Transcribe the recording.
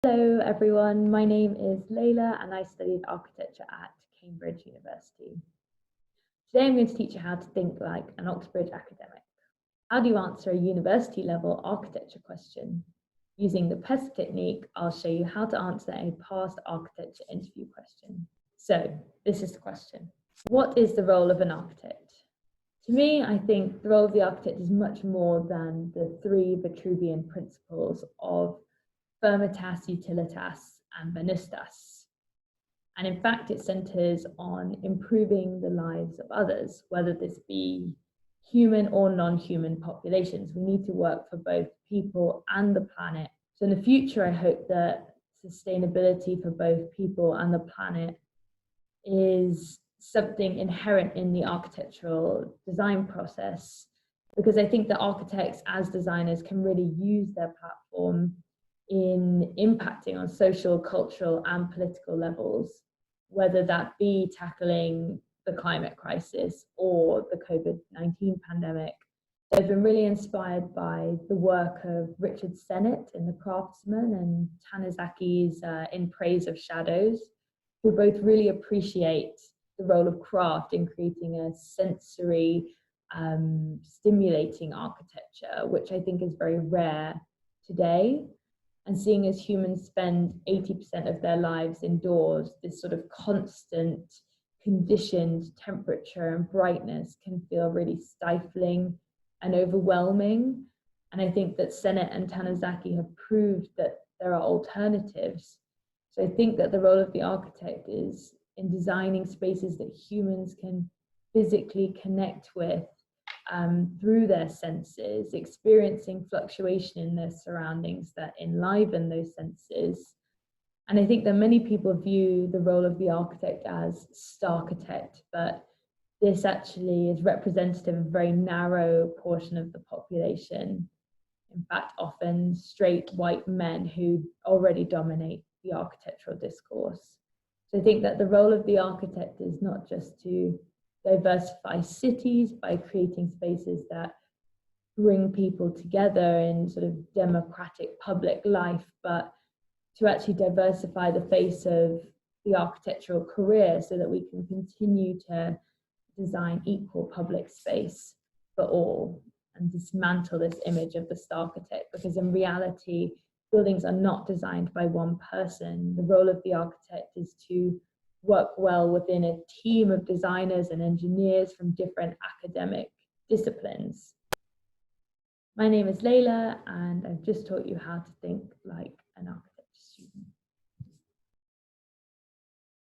Hello everyone, my name is Leyla and I studied architecture at Cambridge University. Today I'm going to teach you how to think like an Oxbridge academic. How do you answer a university level architecture question? Using the PESC technique, I'll show you how to answer a past architecture interview question. So this is the question. What is the role of an architect? To me, I think the role of the architect is much more than the three Vitruvian principles of firmitas, utilitas, and venustas. And in fact, it centers on improving the lives of others, whether this be human or non-human populations. We need to work for both people and the planet. So in the future, I hope that sustainability for both people and the planet is something inherent in the architectural design process, because I think that architects as designers can really use their platform in impacting on social, cultural, and political levels, whether that be tackling the climate crisis or the COVID-19 pandemic. I've been really inspired by the work of Richard Sennett in The Craftsman and Tanazaki's In Praise of Shadows, who both really appreciate the role of craft in creating a sensory, stimulating architecture, which I think is very rare today. And seeing as humans spend 80% of their lives indoors, this sort of constant conditioned temperature and brightness can feel really stifling and overwhelming. And I think that Sennett and Tanazaki have proved that there are alternatives. So I think that the role of the architect is in designing spaces that humans can physically connect with through their senses, experiencing fluctuation in their surroundings that enliven those senses. And I think that many people view the role of the architect as starchitect, but this actually is representative of a very narrow portion of the population. In fact, often straight white men who already dominate the architectural discourse. So I think that the role of the architect is not just to diversify cities by creating spaces that bring people together in sort of democratic public life, but to actually diversify the face of the architectural career so that we can continue to design equal public space for all and dismantle this image of the starchitect, because in reality, buildings are not designed by one person. The role of the architect is to work well within a team of designers and engineers from different academic disciplines. My name is Leyla, and I've just taught you how to think like